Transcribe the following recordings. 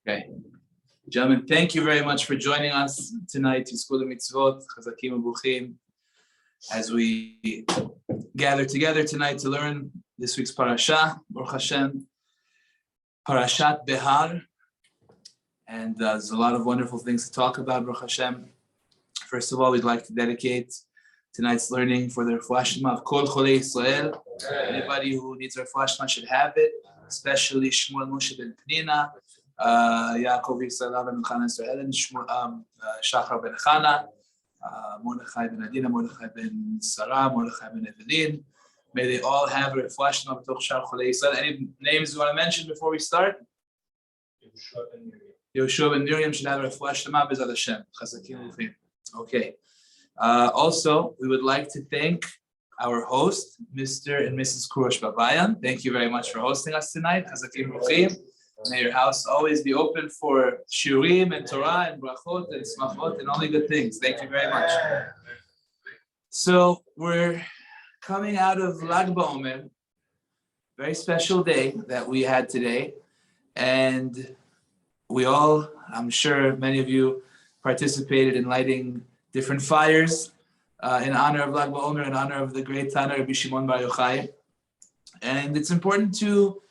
Okay. Gentlemen, thank you very much for joining us tonight to School of Mitzvot, Chazakim Ubuchim, as we gather together tonight to learn this week's parasha, Baruch Hashem, Parashat Behar. And there's a lot of wonderful things to talk about, Baruch Hashem. First of all, we'd like to dedicate tonight's learning for the Refuah Shlema of Kol Cholei Yisrael. Anybody who needs Refuah Shlema should have it, especially Shmuel Moshe ben Pnina, Yaakov Yisrael ben Chana Israel, Shachar ben Chana, Mordechai ben Adina, Mordechai ben Sarah, Mordechai ben Evelyn. May they all have a Refuah Shlema b'toch Shar Cholei Yisrael. Any names you want to mention before we start? Yehoshua ben Miriam should have a Refuah Shlema b'Ezrat Hashem. Chazakim Ubuchim. Okay. Also, we would like to thank our host, Mr. and Mrs. Kurosh Babayan. Thank you very much for hosting us tonight. Chazakim Ubuchim. May your house always be open for shiurim and Torah and brachot and smachot and only good things. Thank you very much. So we're coming out of Lag BaOmer, very special day that we had today, and we all, I'm sure many of you participated in lighting different fires in honor of Lag BaOmer, in honor of the great Tana Rabbi Shimon Bar Yochai. And it's important to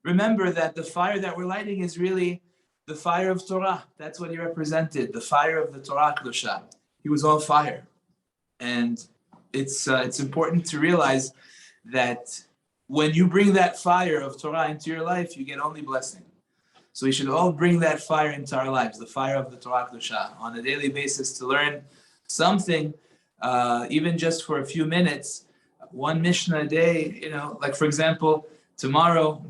remember that the fire that we're lighting is really the fire of Torah. That's what he represented, the fire of the Torah Kedosha. He was on fire. And it's important to realize that when you bring that fire of Torah into your life, you get only blessing. So we should all bring that fire into our lives, the fire of the Torah Kedosha, on a daily basis to learn something, even just for a few minutes, one Mishnah a day, like for example, tomorrow,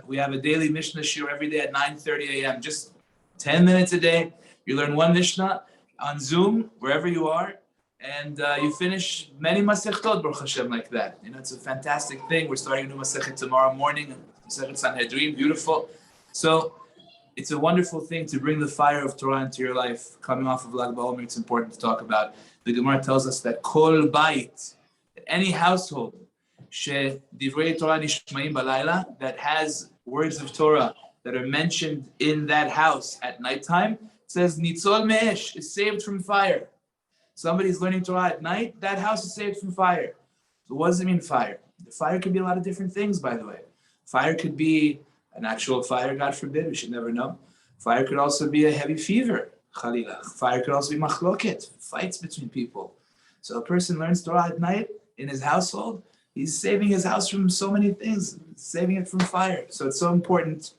we have a daily Mishnah shiur every day at 9:30 a.m. Just 10 minutes a day. You learn one Mishnah on Zoom, wherever you are, and you finish many Masechtot, Baruch Hashem, like that. It's a fantastic thing. We're starting a new Masechet tomorrow morning, Masechet Sanhedrin, beautiful. So it's a wonderful thing to bring the fire of Torah into your life. Coming off of Lag BaOmer, it's important to talk about. The Gemara tells us that Kol Bait, any household, Divrei Torah Nishmaim Balayla, that has words of Torah that are mentioned in that house at nighttime, it says Nitzol Me'esh, is saved from fire. Somebody's learning Torah at night, that house is saved from fire. So what does it mean, fire? The fire could be a lot of different things, by the way. Fire could be an actual fire, God forbid, we should never know. Fire could also be a heavy fever, Khalila. Fire could also be machloket, fights between people. So a person learns Torah at night in his household, he's saving his house from so many things, saving it from fire. So it's so important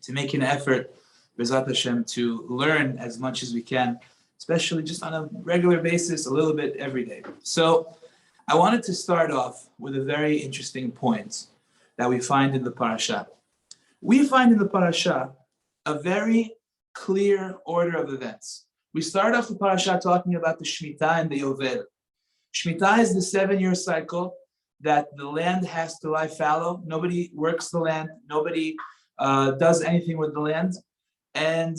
to make an effort, B'ezrat Hashem, to learn as much as we can, especially just on a regular basis, a little bit every day. So I wanted to start off with a very interesting point that we find in the parasha. We find in the parasha a very clear order of events. We start off the parasha talking about the Shemitah and the Yovel. Shemitah is the 7-year cycle that the land has to lie fallow. Nobody works the land. Nobody does anything with the land. And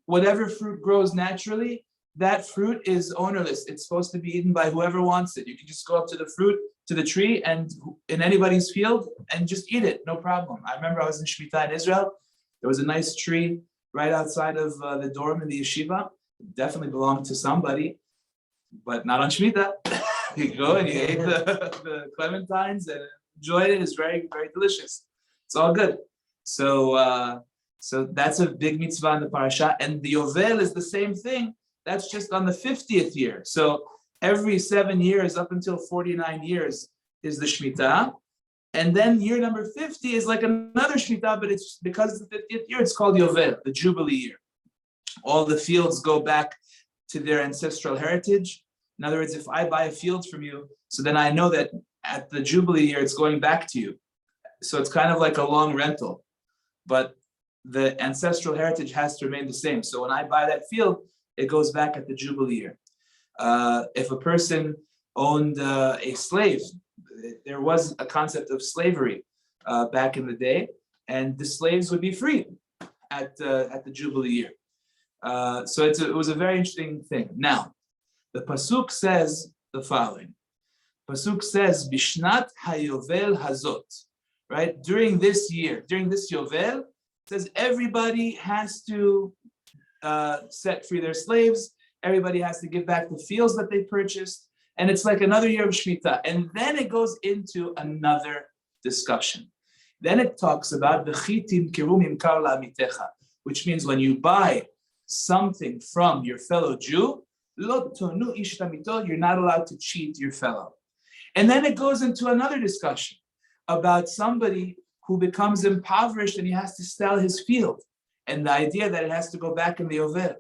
whatever fruit grows naturally, that fruit is ownerless. It's supposed to be eaten by whoever wants it. You can just go up to the fruit, to the tree, and in anybody's field, and just eat it, no problem. I remember I was in Shemitah in Israel. There was a nice tree right outside of the dorm in the yeshiva. It definitely belonged to somebody, but not on Shemitah. You go and you ate the clementines and enjoyed it. It's very, very delicious. It's all good. So that's a big mitzvah in the parasha. And the Yovel is the same thing. That's just on the 50th year. So every 7 years up until 49 years is the Shemitah. And then year number 50 is like another Shemitah, but it's because it's the 50th year, it's called Yovel, the Jubilee year. All the fields go back to their ancestral heritage. In other words, if I buy a field from you, so then I know that at the Jubilee year, it's going back to you. So it's kind of like a long rental, but the ancestral heritage has to remain the same. So when I buy that field, it goes back at the Jubilee year. If a person owned a slave, there was a concept of slavery back in the day, and the slaves would be free at the Jubilee year. So it was a very interesting thing. Now, the Pasuk says the following. Pasuk says, Bishnat hayovel hazot, right? During this year, during this Yovel, It says everybody has to set free their slaves. Everybody has to give back the fields that they purchased. And it's like another year of Shemitah. And then it goes into another discussion. Then it talks about which means when you buy something from your fellow Jew, you're not allowed to cheat your fellow. And then it goes into another discussion about somebody who becomes impoverished and he has to sell his field, and the idea that it has to go back in the Yovel.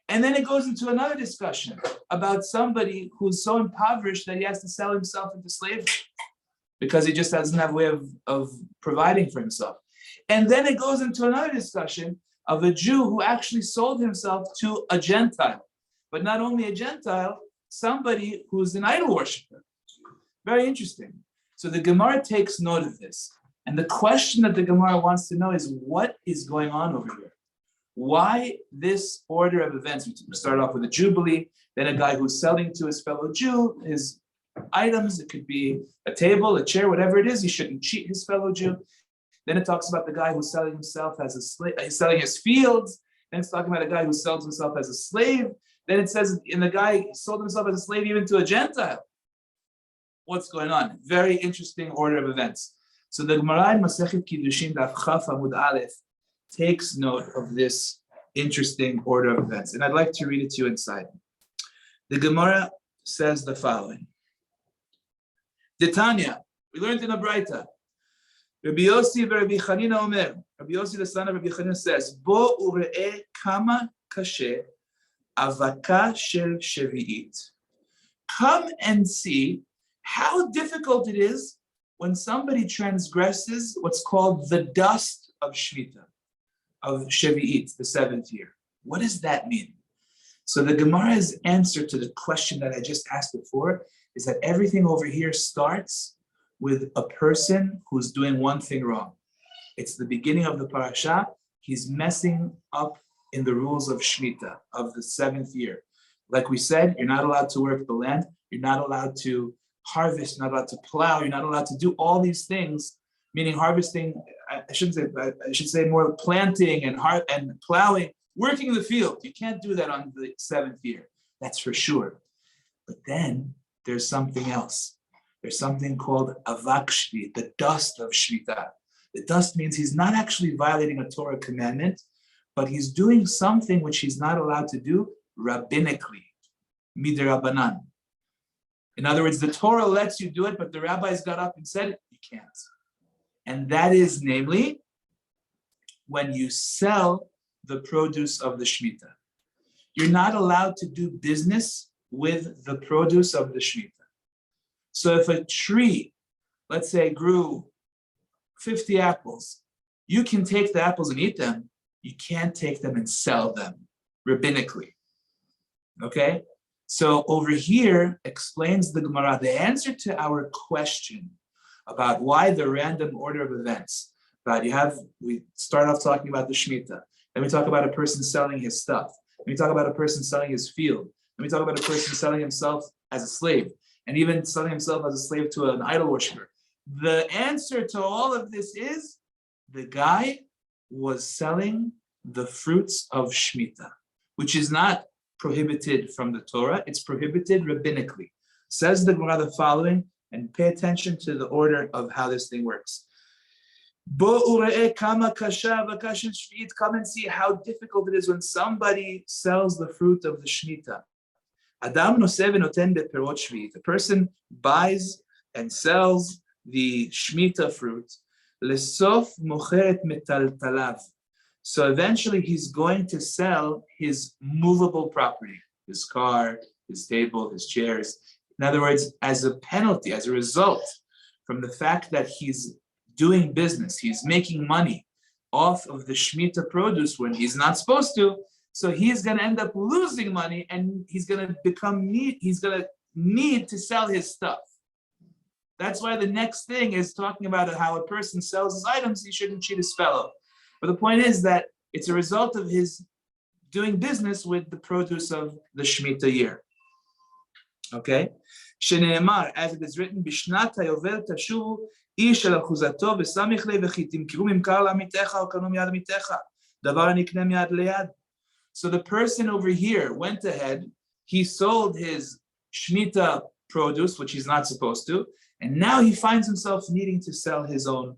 And then it goes into another discussion about somebody who's so impoverished that he has to sell himself into slavery because he just doesn't have a way of providing for himself. And then it goes into another discussion of a Jew who actually sold himself to a Gentile, but not only a Gentile, somebody who's an idol worshiper. Very interesting. So the Gemara takes note of this. And the question that the Gemara wants to know is, what is going on over here? Why this order of events? We start off with a Jubilee, then a guy who's selling to his fellow Jew his items. It could be a table, a chair, whatever it is. He shouldn't cheat his fellow Jew. Then it talks about the guy who's selling himself as a slave. He's selling his fields. Then it's talking about a guy who sells himself as a slave. Then it says, and the guy sold himself as a slave even to a Gentile. What's going on? Very interesting order of events. So the Gemara in Masechet Kiddushin Daf Chaf Amud Aleph takes note of this interesting order of events, and I'd like to read it to you inside. The Gemara says the following: the Tanya, we learned in a Braita. Rabbi Yossi Rabbi Chanina Omer. Rabbi Yossi, the son of Rabbi Chanina, says, Bo ure'e kama kashe avaka shel shevi'it. Come and see how difficult it is when somebody transgresses what's called the dust of Shemitah, of Shevi'it, the seventh year. What does that mean? So the Gemara's answer to the question that I just asked before is that everything over here starts with a person who's doing one thing wrong. It's the beginning of the parasha. He's messing up in the rules of Shemitah, of the seventh year. Like we said, you're not allowed to work the land. You're not allowed to harvest, you're not allowed to plow, you're not allowed to do all these things, meaning harvesting, I should say more planting and plowing, working in the field. You can't do that on the seventh year, that's for sure. But then there's something else. There's something called avak shvi, the dust of Shemitah. The dust means he's not actually violating a Torah commandment, but he's doing something which he's not allowed to do rabbinically, midrabanan. In other words, the Torah lets you do it, but the rabbis got up and said, you can't. And that is, namely, when you sell the produce of the Shemitah. You're not allowed to do business with the produce of the Shemitah. So if a tree, let's say, grew 50 apples, you can take the apples and eat them. You can't take them and sell them rabbinically. Okay? So over here explains the Gemara the answer to our question about why the random order of events. But we start off talking about the Shemitah. Then we talk about a person selling his stuff. Then we talk about a person selling his field. Then we talk about a person selling himself as a slave, and even selling himself as a slave to an idol worshiper. The answer to all of this is the guy was selling the fruits of Shemitah, which is not prohibited from the Torah, it's prohibited rabbinically. Says the Gemara the following, and pay attention to the order of how this thing works. Come and see how difficult it is when somebody sells the fruit of the Shemitah. The person buys and sells the Shemitah fruit. So eventually he's going to sell his movable property, his car, his table, his chairs. In other words, as a penalty, as a result from the fact that he's doing business, he's making money off of the Shemitah produce when he's not supposed to. So he's going to end up losing money, and he's going to need to sell his stuff. That's why the next thing is talking about how a person sells his items, he shouldn't cheat his fellow. But the point is that it's a result of his doing business with the produce of the Shemitah year. Okay? Shene'emar, as it is written, Bishnat hayovel tashuvu איש על אחוזתו וסמיך ליה וכי תמכרו ממכר לעמיתך או קנו מיד עמיתך, דבר הנקנה מיד ליד. So the person over here went ahead, he sold his Shemitah produce, which he's not supposed to, and now he finds himself needing to sell his own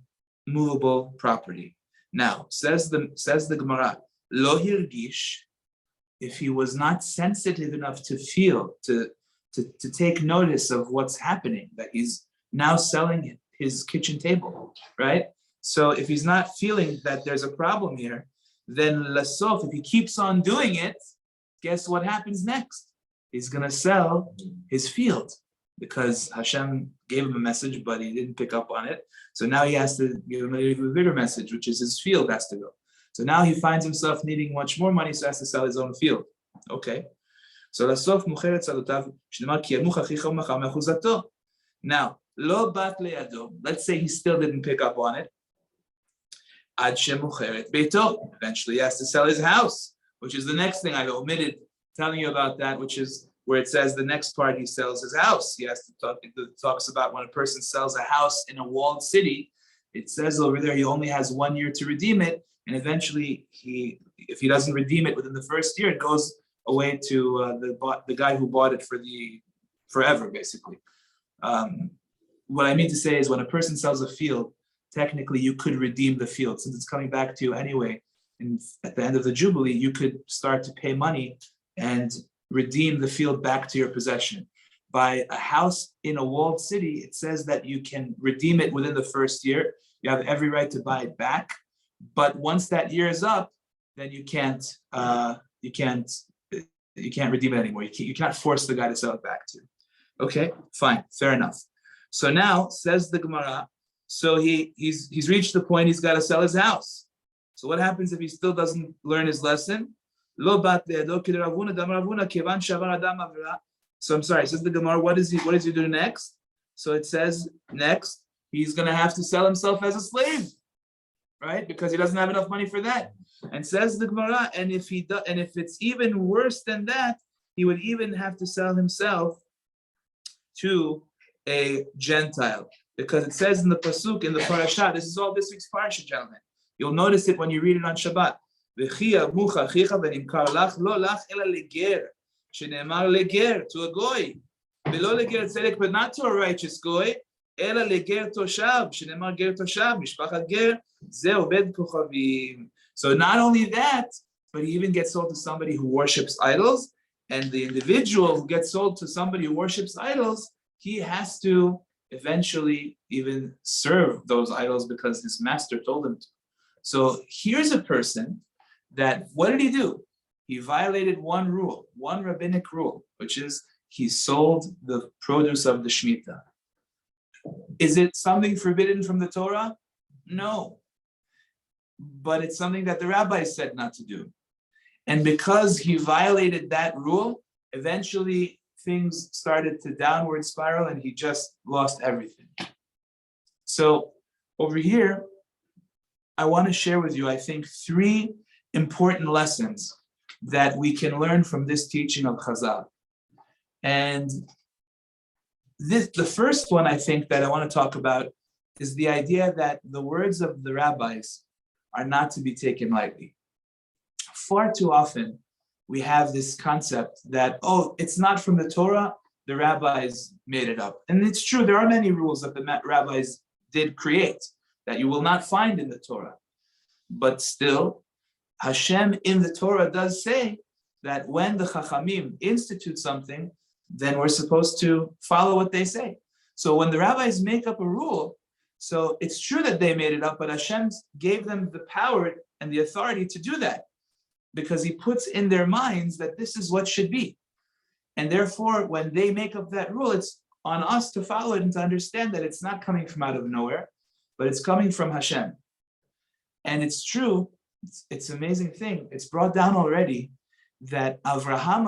movable property. Now, says the Gemara, Lo hirgish, if he was not sensitive enough to feel, to take notice of what's happening, that he's now selling his kitchen table, right? So if he's not feeling that there's a problem here, then lasof, if he keeps on doing it, guess what happens next? He's going to sell his field because Hashem gave him a message, but he didn't pick up on it. So now he has to give him a bigger message, which is his field has to go. So now he finds himself needing much more money, so he has to sell his own field. Okay. So lasof mucheret tzalotav shnema ki yamuch achicha u'macha me'achuzato. Now, lo bat leyado. Let's say he still didn't pick up on it. Ad shemucheret beito. Eventually, he has to sell his house, which is the next thing I omitted telling you about that, which is where it says the next part he sells his house. He has to talk. It talks about when a person sells a house in a walled city. It says over there he only has 1 year to redeem it, and eventually if he doesn't redeem it within the first year, it goes away to the guy who bought it for the forever, basically. What I mean to say is when a person sells a field, technically you could redeem the field since it's coming back to you anyway. And at the end of the Jubilee, you could start to pay money and redeem the field back to your possession. By a house in a walled city, it says that you can redeem it within the first year. You have every right to buy it back. But once that year is up, then you can't redeem it anymore. You can't force the guy to sell it back to you. Okay, fine, fair enough. So now, says the Gemara, so he's reached the point he's got to sell his house. So what happens if he still doesn't learn his lesson? So I'm sorry, says the Gemara, what does he do next? So it says next, he's going to have to sell himself as a slave, right? Because he doesn't have enough money for that. And says the Gemara, and if it's even worse than that, he would even have to sell himself to a Gentile. Because it says in the Pasuk, in the Parashat, this is all this week's Parashat, gentlemen. You'll notice it when you read it on Shabbat. To a goy. But not to a righteous goy. So not only that, but he even gets sold to somebody who worships idols, and the individual who gets sold to somebody who worships idols, he has to eventually even serve those idols because his master told him to. So here's a person that, what did he do? He violated one rule, one rabbinic rule, which is he sold the produce of the Shemitah. Is it something forbidden from the Torah? No. But it's something that the rabbis said not to do. And because he violated that rule, eventually things started to downward spiral and he just lost everything. So over here, I want to share with you, I think, 3 important lessons that we can learn from this teaching of Chazal. And the first one I think that I want to talk about is the idea that the words of the rabbis are not to be taken lightly. Far too often, we have this concept that, it's not from the Torah, the rabbis made it up. And it's true, there are many rules that the rabbis did create that you will not find in the Torah. But still, Hashem in the Torah does say that when the Chachamim institute something, then we're supposed to follow what they say. So when the rabbis make up a rule, so it's true that they made it up, but Hashem gave them the power and the authority to do that because he puts in their minds that this is what should be. And therefore, when they make up that rule, it's on us to follow it and to understand that it's not coming from out of nowhere, but it's coming from Hashem. And it's true, it's an amazing thing. It's brought down already that Avraham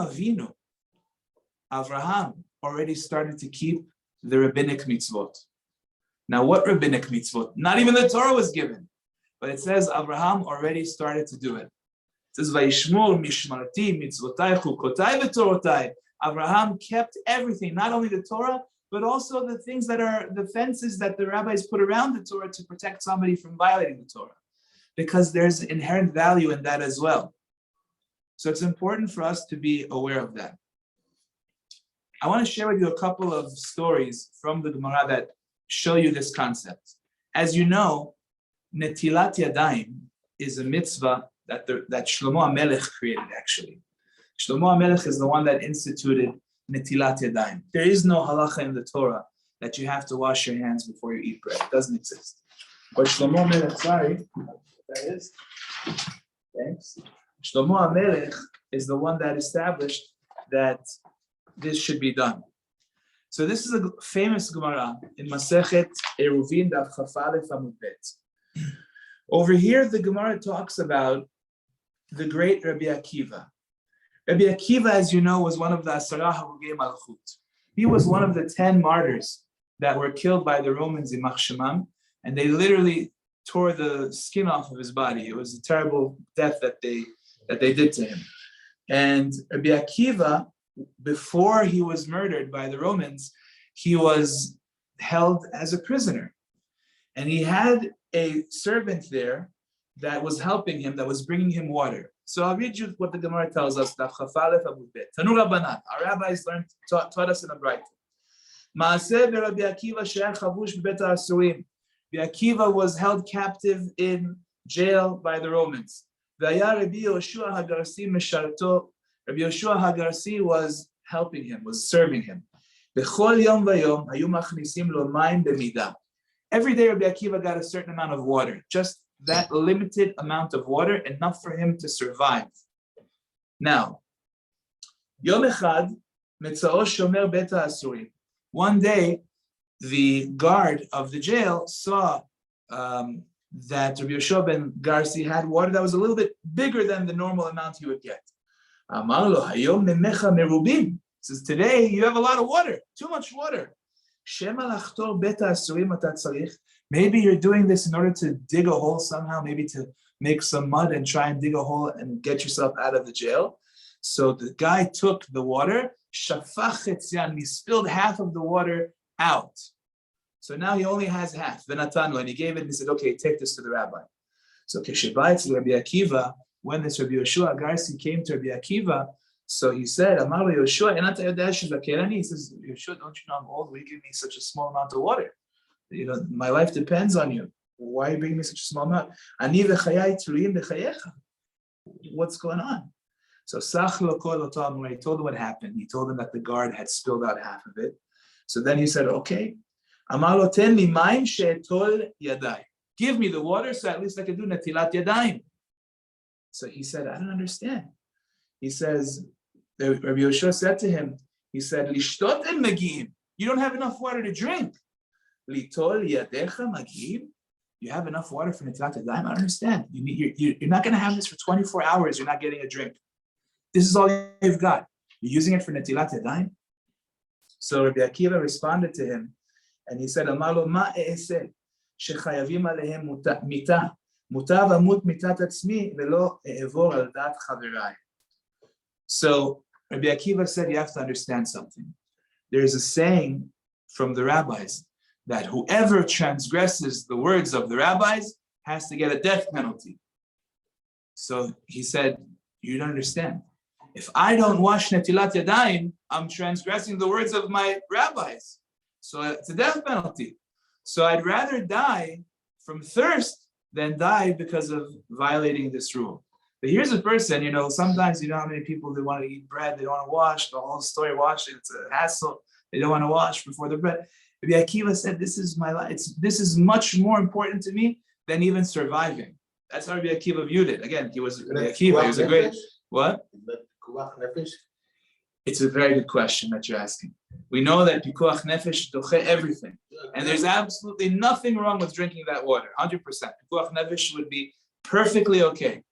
already started to keep the rabbinic mitzvot. Now, what rabbinic mitzvot? Not even the Torah was given, but it says Avraham already started to do it. It says, "Vayishmor mishmarti mitzvotai chukotai v'torotai." Avraham kept everything, not only the Torah, but also the things that are the fences that the rabbis put around the Torah to protect somebody from violating the Torah, because there's inherent value in that as well. So it's important for us to be aware of that. I want to share with you a couple of stories from the Gemara that show you this concept. As you know, Netilat Yadayim is a mitzvah that Shlomo HaMelech created, actually. Shlomo HaMelech is the one that instituted Netilat Yadayim. There is no halacha in the Torah that you have to wash your hands before you eat bread. It doesn't exist. But Shlomo HaMelech, sorry, that is. Thanks. Shlomo HaMelech is the one that established that this should be done. So this is a famous Gemara in Masechet Eruvin Daf Chaf Aleph Amud Bet. Over here, the Gemara talks about the great Rabbi Akiva. Rabbi Akiva, as you know, was one of the Asara Harugei Malchut. He was one of the 10 martyrs that were killed by the Romans in Mach Shemam, and they literally tore the skin off of his body. It was a terrible death that they did to him. And Rabbi Akiva, before he was murdered by the Romans, he was held as a prisoner. And he had a servant there that was helping him, that was bringing him water. So I'll read you what the Gemara tells us. Our rabbis taught us in a bright. Rabbi Akiva was held captive in jail by the Romans. Rabbi Yoshua HaGarsi was helping him, was serving him. Every day Rabbi Akiva got a certain amount of water, just that limited amount of water, enough for him to survive. Now, Yom Echad, Metzao Shomer Beta Asurim. One day, the guard of the jail saw that Rabbi Yoshua ben Garsi had water that was a little bit bigger than the normal amount he would get. Amar lo, hayom memecha merubim. Says, today you have a lot of water, too much water. Shema lachtor beta asurim atat tzarich. Maybe you're doing this in order to dig a hole somehow, maybe to make some mud and try and dig a hole and get yourself out of the jail. So the guy took the water, shafach etzian, he spilled half of the water out. So now he only has half. V'natanu, and he gave it and he said, okay, take this to the rabbi. So Keshebayitz Rabbi Akiva, when this Rabbi Yoshua Garsi came to Rabbi Akiva, so he said, Amar Yoshua, he says, Yoshua, don't you know I'm old? Why you give me such a small amount of water? You know, my life depends on you. Why are you bringing me such a small amount? What's going on? So he told him what happened. He told him that the guard had spilled out half of it. So then he said, okay. Give me the water so at least I can do netilat yadayim. So he said, I don't understand. He says, Rabbi Yoshua said to him, he said, Lishtot en magim. You don't have enough water to drink. Litol yadecha magim. You have enough water for netilat yadayim? I don't understand. You're not going to have this for 24 hours. You're not getting a drink. This is all you've got. You're using it for netilat yadayim? So Rabbi Akiva responded to him, and he said, Amalo ma e'eseh shechayavim alehem mita. Mutav amut mitat atzmi velo e'evor al dat chaverai. So Rabbi Akiva said, you have to understand something. There is a saying from the rabbis that whoever transgresses the words of the rabbis has to get a death penalty. So he said, you don't understand. If I don't wash netilat yadayim, I'm transgressing the words of my rabbis. So it's a death penalty. So I'd rather die from thirst than die because of violating this rule. But here's a person, sometimes you know how many people, they want to eat bread, they don't want to wash, the whole story washing, it's a hassle, they don't want to wash before the bread. Rabbi Akiva said, this is my life, this is much more important to me than even surviving. That's how Rabbi Akiva viewed it. Again, he was Rabbi Akiva, he was a great, what? It's a very good question that you're asking. We know that pikuach nefesh doche everything. And there's absolutely nothing wrong with drinking that water, 100%. Pikuach nefesh would be perfectly okay.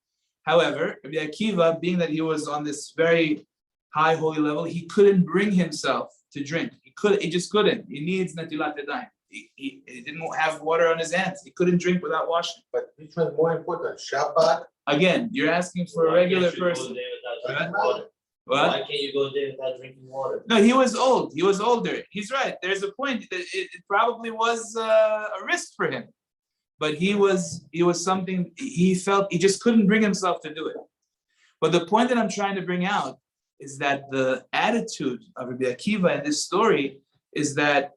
However, Rabbi Akiva, being that he was on this very high holy level, he couldn't bring himself to drink. He just couldn't. He needs netilat yadayim. He didn't have water on his hands. He couldn't drink without washing. But which one is more important, Shabbat? Again, you're asking for a regular person. What? Why can't you go there without drinking water? No, he was old. He was older. He's right. There's a point that it probably was a risk for him, but he was something he felt he just couldn't bring himself to do it. But the point that I'm trying to bring out is that the attitude of Rabbi Akiva in this story is that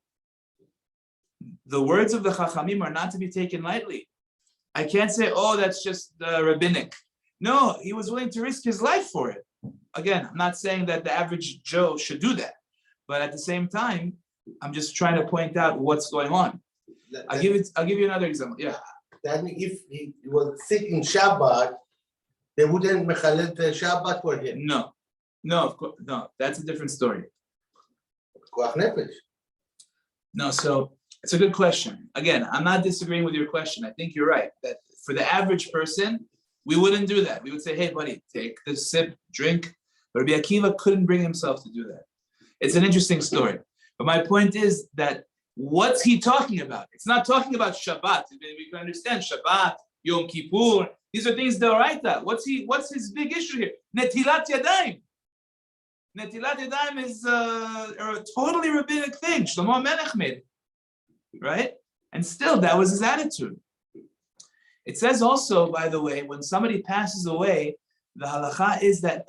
the words of the Chachamim are not to be taken lightly. I can't say, oh, that's just rabbinic. No, he was willing to risk his life for it. Again, I'm not saying that the average Joe should do that, but at the same time, I'm just trying to point out what's going on. I'll give you another example. Yeah. That if he was sick in Shabbat, they wouldn't mechalel the Shabbat for him. No, of course, no. That's a different story. Koach nefesh. No, so it's a good question. Again, I'm not disagreeing with your question. I think you're right that for the average person, we wouldn't do that. We would say, hey, buddy, take this sip, drink. But Rabbi Akiva couldn't bring himself to do that. It's an interesting story. But my point is that what's he talking about? It's not talking about Shabbat. We can understand Shabbat, Yom Kippur. These are things d'oraita. What's his big issue here? Netilat Yadayim. Netilat Yadayim is a totally rabbinic thing. Shlomo Melech made it, right? And still, that was his attitude. It says also, by the way, when somebody passes away, the halacha is that,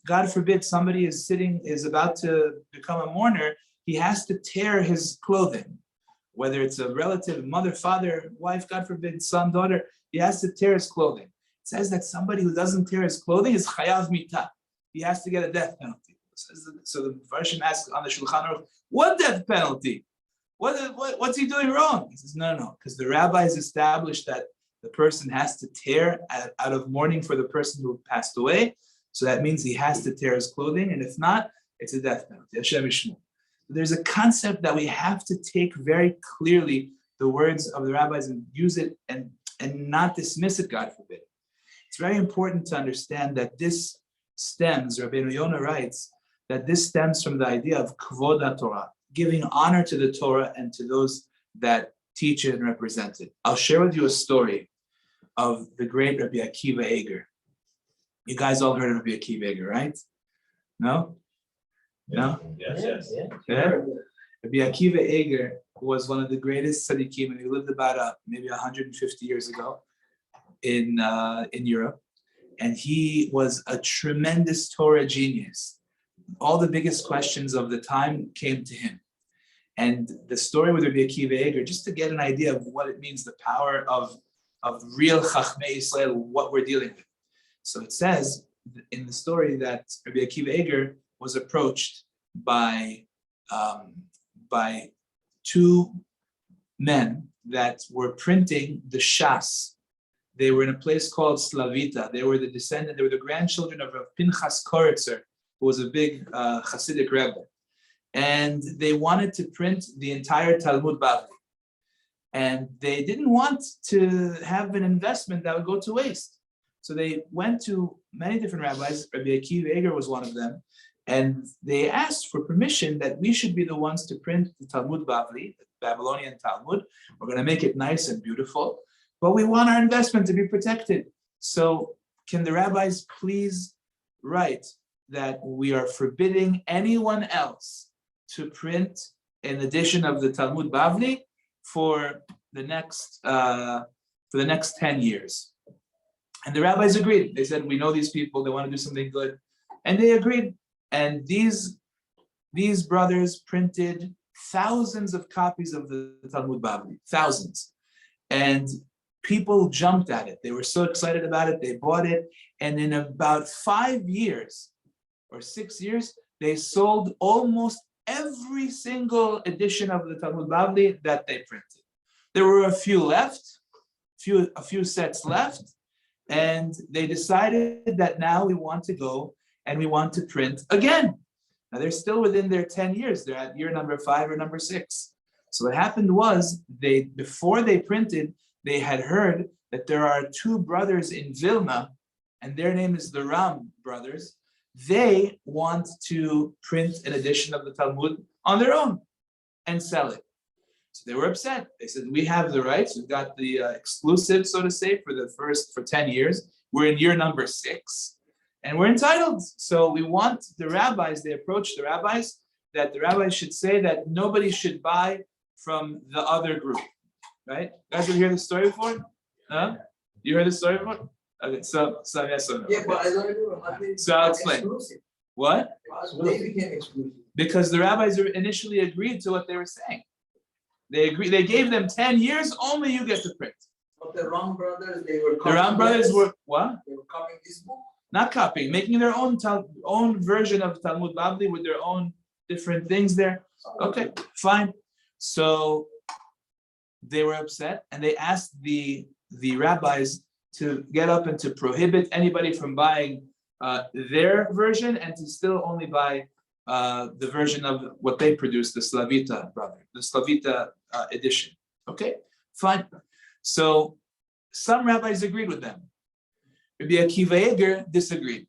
God forbid, somebody is about to become a mourner, he has to tear his clothing. Whether it's a relative, mother, father, wife, God forbid, son, daughter, he has to tear his clothing. It says that somebody who doesn't tear his clothing is chayav mitah. He has to get a death penalty. So the version asks on the Shulchan Aruch, what death penalty? What's he doing wrong? He says, no, because the rabbis established that the person has to tear out of mourning for the person who passed away. So that means he has to tear his clothing, and if not, it's a death penalty. Hashem Yishmor. There's a concept that we have to take very clearly the words of the rabbis and use it and not dismiss it, God forbid. It's very important to understand that this stems, Rabbeinu Yonah writes, that this stems from the idea of Kvod HaTorah, giving honor to the Torah and to those that teach it and represent it. I'll share with you a story of the great Rabbi Akiva Eger. You guys all heard of Rabbi Akiva Eger, right? No? No? Yes. Yeah? Rabbi Akiva Eger was one of the greatest tzaddikim, and he lived about maybe 150 years ago in Europe. And he was a tremendous Torah genius. All the biggest questions of the time came to him. And the story with Rabbi Akiva Eger, just to get an idea of what it means, the power of real Chachmei Yisrael, what we're dealing with. So it says in the story that Rabbi Akiva Eger was approached by two men that were printing the Shas. They were in a place called Slavita. They were the grandchildren of Rav Pinchas Koritzer, who was a big Hasidic rebbe. And they wanted to print the entire Talmud Bavli. And they didn't want to have an investment that would go to waste. So they went to many different rabbis. Rabbi Akiva Eger was one of them. And they asked for permission that we should be the ones to print the Talmud Bavli, the Babylonian Talmud. We're going to make it nice and beautiful, but we want our investment to be protected. So can the rabbis please write that we are forbidding anyone else to print an edition of the Talmud Bavli for the next 10 years? And the rabbis agreed. They said, we know these people, they want to do something good. And they agreed. And these brothers printed thousands of copies of the Talmud Bavli, thousands. And people jumped at it. They were so excited about it, they bought it. And in about 5 years or 6 years, they sold almost every single edition of the Talmud Bavli that they printed. There were a few left, a few sets left, and they decided that now we want to go and we want to print again. Now they're still within their 10 years. They're at year number 5 or number 6. So what happened was before they printed, they had heard that there are 2 brothers in Vilna, and their name is the Ram brothers. They want to print an edition of the Talmud on their own and sell it. So they were upset. They said, we have the rights. We've got the exclusive, so to say, for 10 years. We're in year number 6. And we're entitled. So we want the rabbis, they approach the rabbis, that the rabbis should say that nobody should buy from the other group, right? You guys ever hear the story before? Huh? You heard the story before? Okay, so yes or no? Yeah, but Okay. I don't know how they So I'll explain. exclusive. What? How they became exclusive. Because the rabbis initially agreed to what they were saying. They agreed. They gave them 10 years. Only you get to print. But the Ram brothers, they were The Ram brothers were what? They were copying this book. Not copying, making their own version of Talmud Bavli with their own different things there. Okay, fine. So they were upset, and they asked the rabbis to get up and to prohibit anybody from buying their version, and to still only buy the version of what they produced, the Slavita edition. Okay, fine. So some rabbis agreed with them. Rabbi Akiva Eger disagreed.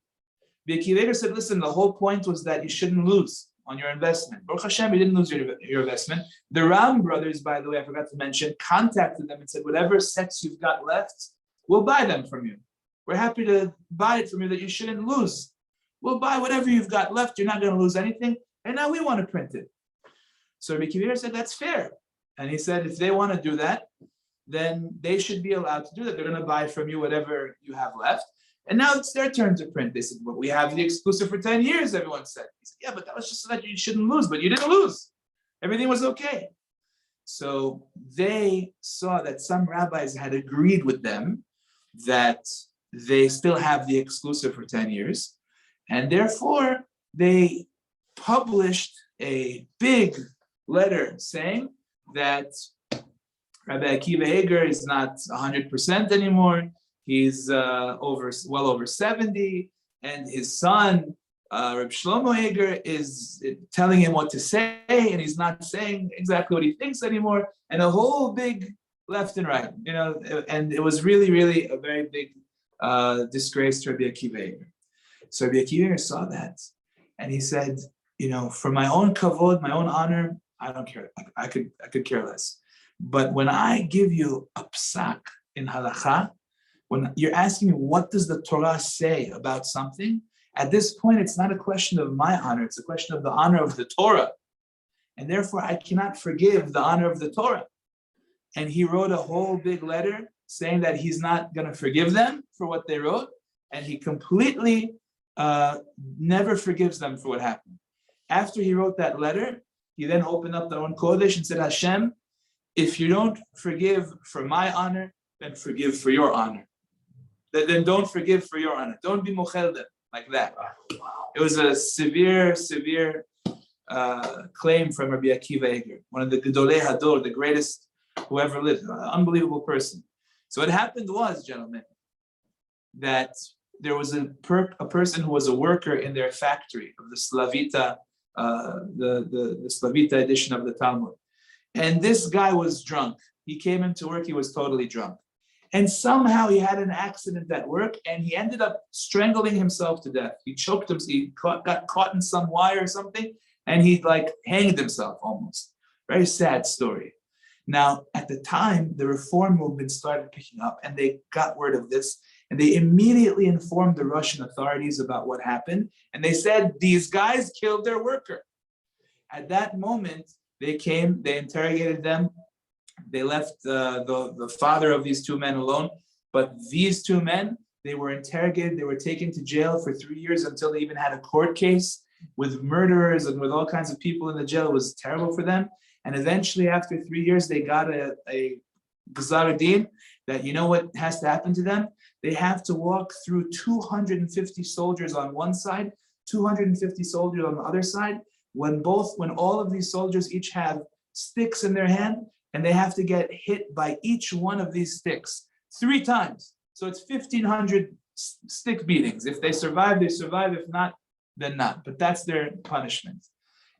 Rabbi Akiva Eger said, listen, the whole point was that you shouldn't lose on your investment. Baruch Hashem, you didn't lose your investment. The Ram brothers, by the way, I forgot to mention, contacted them and said, whatever sets you've got left, we'll buy them from you. We're happy to buy it from you that you shouldn't lose. We'll buy whatever you've got left. You're not going to lose anything. And now we want to print it. So Rabbi Akiva Eger said, that's fair. And he said, if they want to do that, then they should be allowed to do that. They're going to buy from you whatever you have left. And now it's their turn to print. They said, well, we have the exclusive for 10 years, everyone said. He said, yeah, but that was just so that you shouldn't lose, but you didn't lose. Everything was okay. So they saw that some rabbis had agreed with them that they still have the exclusive for 10 years. And therefore, they published a big letter saying that Rabbi Akiva Eger is not 100% anymore. He's well over 70, and his son, Reb Shlomo Eger, is telling him what to say, and he's not saying exactly what he thinks anymore. And a whole big left and right, and it was really, really a very big disgrace to Rabbi Akiva Eger. So Rabbi Akiva Eger saw that, and he said, for my own kavod, my own honor, I don't care. I could care less. But when I give you a psak in halacha, when you're asking me what does the Torah say about something, at this point it's not a question of my honor, it's a question of the honor of the Torah. And therefore I cannot forgive the honor of the Torah. And he wrote a whole big letter saying that he's not going to forgive them for what they wrote, and he completely never forgives them for what happened. After he wrote that letter, he then opened up the Aron Kodesh and said, Hashem, if you don't forgive for my honor, then forgive for your honor. Then don't forgive for your honor. Don't be mochel like that. It was a severe claim from Rabbi Akiva Eger, one of the Gedolei Hador, the greatest who ever lived, an unbelievable person. So what happened was, gentlemen, that there was a person who was a worker in their factory of the Slavita, the Slavita edition of the Talmud. And this guy was drunk. He came into work, he was totally drunk. And somehow he had an accident at work, and he ended up strangling himself to death. He choked himself, he got caught in some wire or something, and he hanged himself almost. Very sad story. Now, at the time, the reform movement started picking up, and they got word of this, and they immediately informed the Russian authorities about what happened, and they said, these guys killed their worker. At that moment, they came, they interrogated them, they left the father of these two men alone, but these two men, they were interrogated, they were taken to jail for 3 years until they even had a court case with murderers and with all kinds of people in the jail. It was terrible for them. And eventually, after 3 years, they got a Gzar Din that, you know what has to happen to them? They have to walk through 250 soldiers on one side, 250 soldiers on the other side, when all of these soldiers each have sticks in their hand, and they have to get hit by each one of these sticks 3 times. So it's 1,500 stick beatings. If they survive, they survive. If not, then not. But that's their punishment.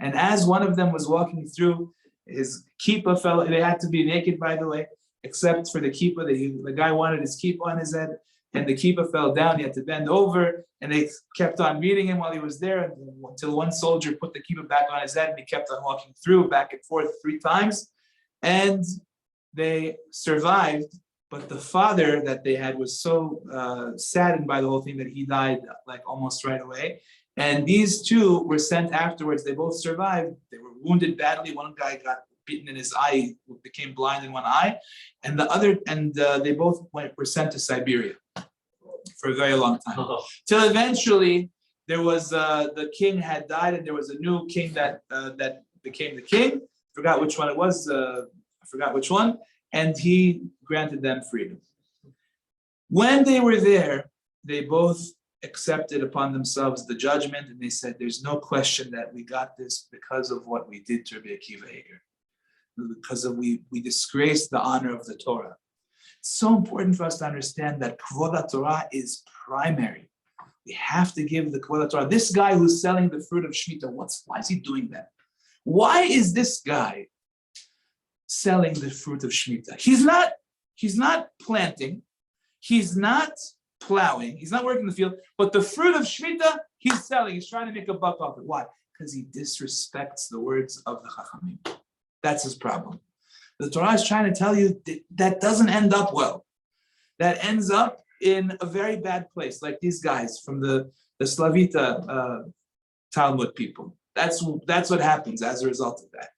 And as one of them was walking through, his kippah fell. They had to be naked, by the way, except for the kippah. The guy wanted his kippah on his head, and the kippah fell down. He had to bend over, and they kept on beating him while he was there until one soldier put the kippah back on his head, and he kept on walking through back and forth 3 times. And they survived, But the father that they had was so saddened by the whole thing that he died like almost right away. And these two were sent afterwards. They both survived. They were wounded badly. One guy got beaten in his eye, became blind in one eye, and they both were sent to Siberia for a very long time. Till eventually there was the king had died, and there was a new king that became the king. Forgot which one it was. I forgot which one. And he granted them freedom. When they were there, they both accepted upon themselves the judgment, and they said, "There's no question that we got this because of what we did to Rabbi Akiva Hager, because we disgraced the honor of the Torah." It's so important for us to understand that Kvod Torah is primary. We have to give the Kvod Torah. This guy who's selling the fruit of Shemitah, why is he doing that? Why is this guy selling the fruit of Shemitah? He's not planting, he's not plowing, he's not working the field, but the fruit of Shemitah, he's selling. He's trying to make a buck off it. Why? Because he disrespects the words of the Chachamim. That's his problem. The Torah is trying to tell you that doesn't end up well. That ends up in a very bad place, like these guys from the Slavita Talmud people. That's what happens as a result of that.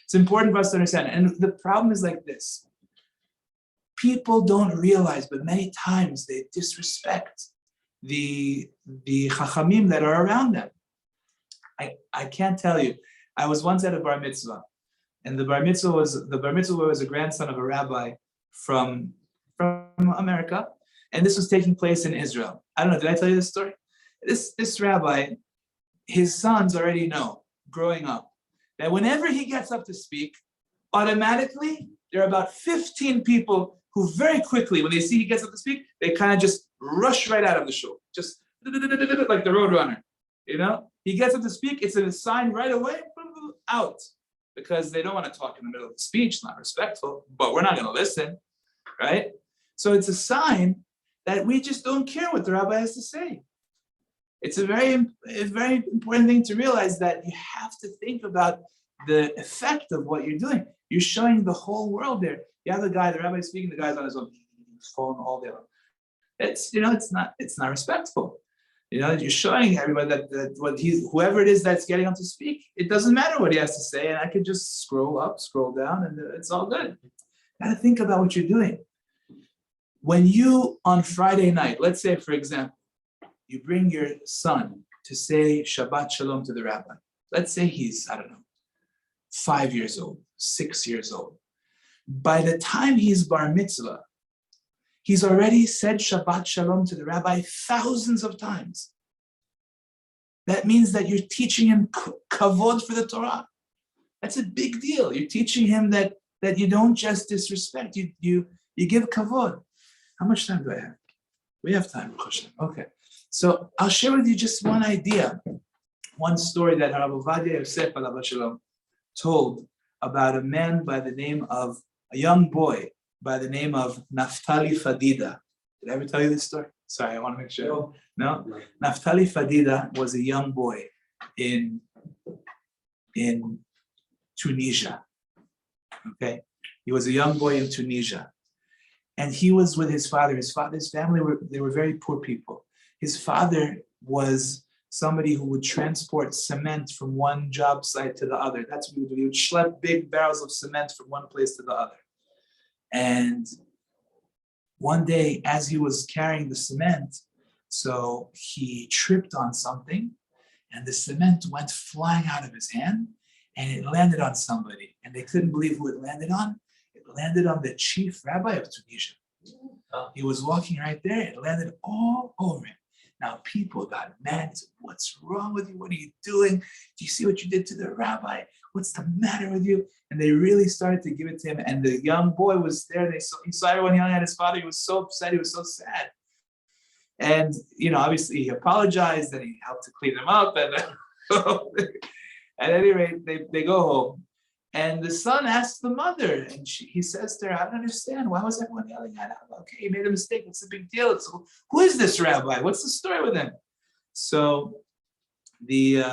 It's important for us to understand. And the problem is like this. People don't realize, but many times they disrespect the Chachamim that are around them. I can't tell you. I was once at a bar mitzvah, and the bar mitzvah was a grandson of a rabbi from America, and this was taking place in Israel. I don't know, did I tell you this story? This rabbi, his sons already know, growing up, that whenever he gets up to speak, automatically there are about 15 people who very quickly, when they see he gets up to speak, they kind of just rush right out of the show, just like the road runner. He gets up to speak, it's a sign right away, out, because they don't want to talk in the middle of the speech, not respectful, but we're not going to listen, right? So it's a sign that we just don't care what the rabbi has to say. It's a very important thing to realize, that you have to think about the effect of what you're doing. You're showing the whole world there. You have the rabbi speaking, the guy's on his phone all day long. It's not respectful. You're showing everybody that whoever it is that's getting up to speak, it doesn't matter what he has to say, and I could just scroll up, scroll down, and it's all good. You gotta think about what you're doing. When you, on Friday night, let's say, for example, you bring your son to say Shabbat Shalom to the rabbi. Let's say he's, 5 years old, 6 years old. By the time he's bar mitzvah, he's already said Shabbat Shalom to the rabbi thousands of times. That means that you're teaching him kavod for the Torah. That's a big deal. You're teaching him that you don't just disrespect, you give kavod. How much time do I have? We have time. Okay. So I'll share with you just one idea, one story that Rav Ovadia Yosef alav shalom told about a young boy by the name of Naftali Fadida. Did I ever tell you this story? Sorry, I want to make sure. No? Naftali Fadida was a young boy in Tunisia. Okay? He was a young boy in Tunisia. And he was with his father. His family were very poor people. His father was somebody who would transport cement from one job site to the other. That's what he would do. He would schlep big barrels of cement from one place to the other. And one day, as he was carrying the cement, so he tripped on something, and the cement went flying out of his hand, and it landed on somebody. And they couldn't believe who it landed on. It landed on the chief rabbi of Tunisia. He was walking right there. It landed all over him. Now people got mad. He said, "What's wrong with you? What are you doing? Do you see what you did to the rabbi? What's the matter with you?" And they really started to give it to him. And the young boy was there. He saw everyone yelling at his father. He was so upset. He was so sad. And obviously he apologized and he helped to clean him up. And at any rate, they go home. And the son asks the mother, and he says to her, "I don't understand. Why was everyone yelling at him? Okay, he made a mistake. What's the big deal? Who is this rabbi? What's the story with him?" So the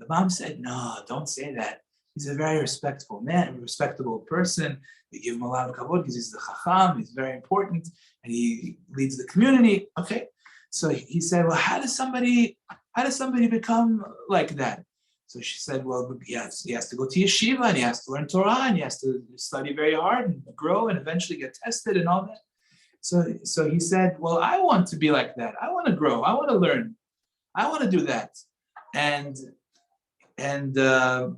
mom said, "No, don't say that. He's a very respectable man, a respectable person. We give him a lot of kavod because he's the chacham, he's very important, and he leads the community. Okay. So he said, well, how does somebody become like that? So she said, well, he has to go to yeshiva, and he has to learn Torah, and he has to study very hard and grow and eventually get tested and all that. So he said, well, I want to be like that. I want to grow. I want to learn. I want to do that. And the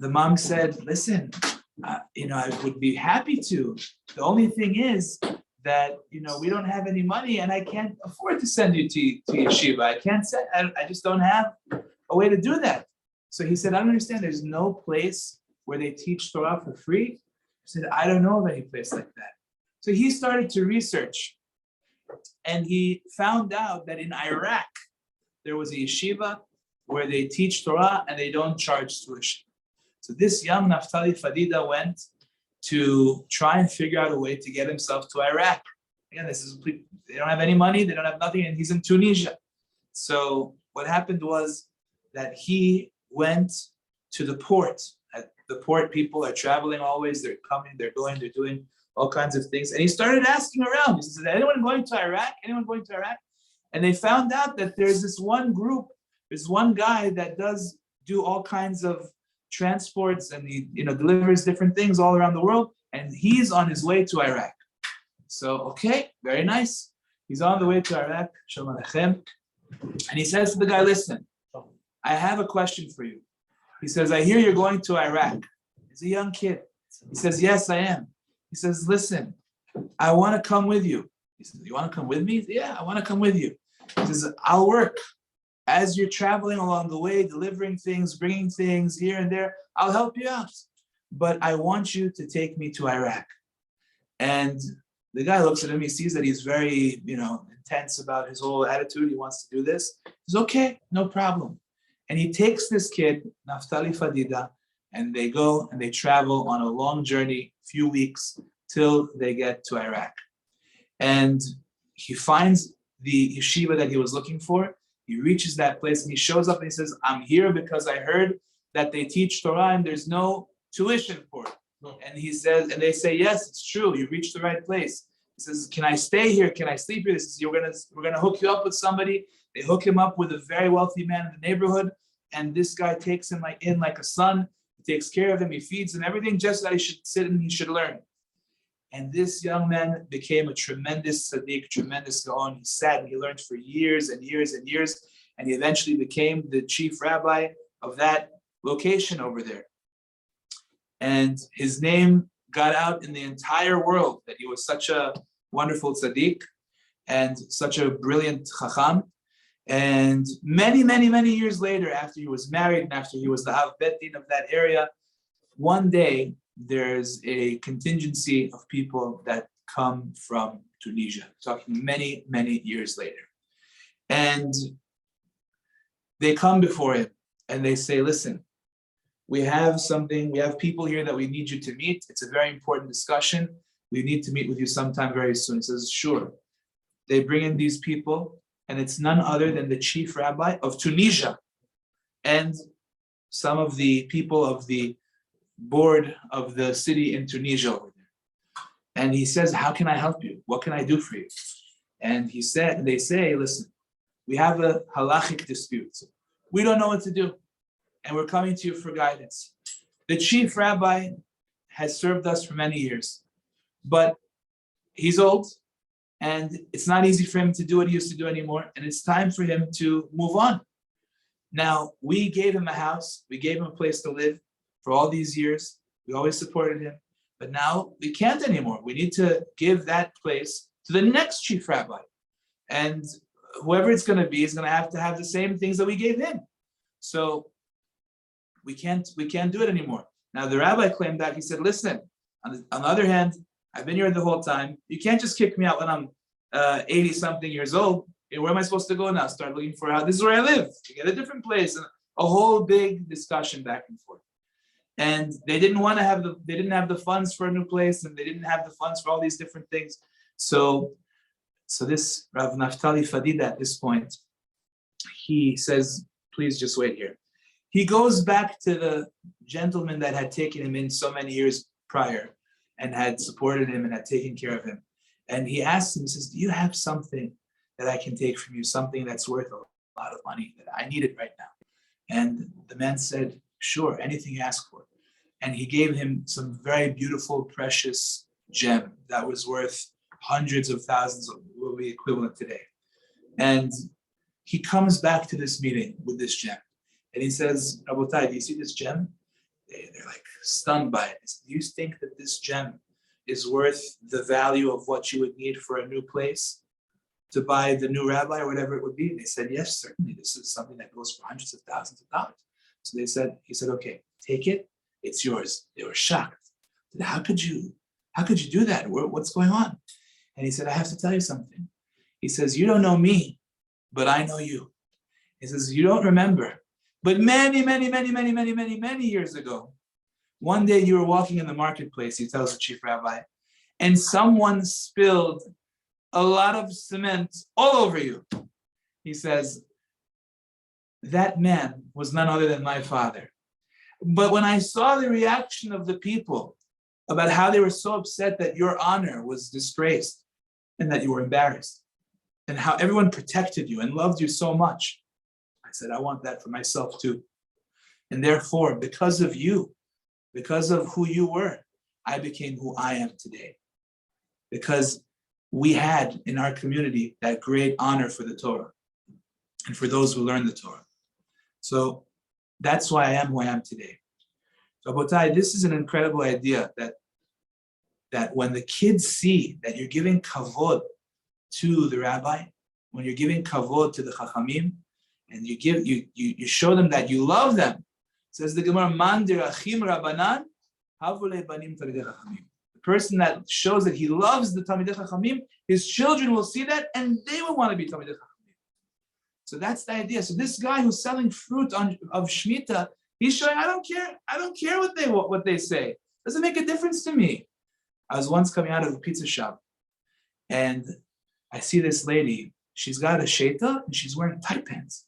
mom said, listen, I would be happy to. The only thing is that, we don't have any money and I can't afford to send you to yeshiva. I just don't have a way to do that. So he said, I don't understand. There's no place where they teach Torah for free. He said, I don't know of any place like that. So he started to research and he found out that in Iraq, there was a yeshiva where they teach Torah and they don't charge tuition. So this young Naftali Fadida went to try and figure out a way to get himself to Iraq. Again, they don't have any money, they don't have nothing, and he's in Tunisia. So what happened was that he went to the port. At the port, people are traveling always, they're coming, they're going, they're doing all kinds of things. And he started asking around. He said, anyone going to Iraq? Anyone going to Iraq? And they found out that there's this one group, there's one guy that does do all kinds of transports and he delivers different things all around the world, and he's on his way to Iraq. So, okay, very nice. He's on the way to Iraq, Shalom Aleichem. And he says to the guy, listen, I have a question for you. He says, I hear you're going to Iraq. He's a young kid. He says, yes, I am. He says, listen, I want to come with you. He says, you want to come with me? Yeah, I want to come with you. He says, I'll work. As you're traveling along the way, delivering things, bringing things here and there, I'll help you out. But I want you to take me to Iraq. And the guy looks at him, he sees that he's very, intense about his whole attitude. He wants to do this. He says, okay, no problem. And he takes this kid, Naftali Fadida, and they go and they travel on a long journey, few weeks, till they get to Iraq. And he finds the yeshiva that he was looking for. He reaches that place and he shows up and he says, I'm here because I heard that they teach Torah and there's no tuition for it. And he says, and they say, yes, it's true. You reached the right place. He says, can I stay here? Can I sleep here? He says, we're gonna hook you up with somebody. They hook him up with a very wealthy man in the neighborhood. And this guy takes him like a son. He takes care of him. He feeds him everything just that he should sit and he should learn. And this young man became a tremendous tzaddik, tremendous gaon. He sat and he learned for years and years and years. And he eventually became the chief rabbi of that location over there. And his name got out in the entire world that he was such a wonderful tzaddik and such a brilliant chacham. And many, many, many years later, after he was married and after he was the Av Bet Din of that area, one day, there's a contingency of people that come from Tunisia, talking many, many years later. And they come before him and they say, listen, we have people here that we need you to meet. It's a very important discussion. We need to meet with you sometime very soon. He says, sure. They bring in these people and it's none other than the chief rabbi of Tunisia and some of the people of the board of the city in Tunisia over there. And he says, how can I help you? What can I do for you? And they say, listen, we have a halachic dispute. We don't know what to do. And we're coming to you for guidance. The chief rabbi has served us for many years, but he's old and it's not easy for him to do what he used to do anymore. And it's time for him to move on. Now, we gave him a house. We gave him a place to live. For all these years, we always supported him, but now we can't anymore. We need to give that place to the next chief rabbi. And whoever it's going to be is going to have the same things that we gave him. So we can't do it anymore. Now the rabbi claimed that. He said, listen, on the other hand, I've been here the whole time. You can't just kick me out when I'm 80 something years old. Where am I supposed to go now? Start looking for this is where I live. To get a different place. And a whole big discussion back and forth. And they didn't have the funds for a new place, and they didn't have the funds for all these different things. So this Rav Naftali Fadida at this point, he says, please just wait here. He goes back to the gentleman that had taken him in so many years prior, and had supported him and had taken care of him. And he asked him, he says, do you have something that I can take from you, something that's worth a lot of money that I need it right now? And the man said, sure, anything you ask for. And he gave him some very beautiful, precious gem that was worth hundreds of thousands of what will be equivalent today. And he comes back to this meeting with this gem. And he says, Rabotai, do you see this gem? They're like stunned by it. He said, do you think that this gem is worth the value of what you would need for a new place to buy the new rabbi or whatever it would be? And they said, yes, certainly. This is something that goes for hundreds of thousands of dollars. So he said, okay, take it. It's yours. They were shocked. Said, how could you do that? What's going on? And he said, I have to tell you something. He says, you don't know me, but I know you. He says, you don't remember, but many years ago, one day you were walking in the marketplace, he tells the chief rabbi, and someone spilled a lot of cement all over you. He says, that man was none other than my father. But when I saw the reaction of the people about how they were so upset that your honor was disgraced and that you were embarrassed, and how everyone protected you and loved you so much, I said, I want that for myself too. And therefore, because of you, because of who you were, I became who I am today. Because we had in our community that great honor for the Torah and for those who learn the Torah. So that's why I am who I am today. So Rabotai, this is an incredible idea that when the kids see that you're giving kavod to the rabbi, when you're giving kavod to the chachamim, and you show them that you love them. Says the Gemara, Man dirachim Rabbanan, havule banim talmidei chachamim. The person that shows that he loves the talmidei chachamim, his children will see that, and they will want to be talmidei chachamim. So that's the idea. So this guy who's selling fruit of Shemitah, he's showing, I don't care what they say. Doesn't make a difference to me. I was once coming out of a pizza shop, and I see this lady. She's got a sheta and she's wearing tight pants.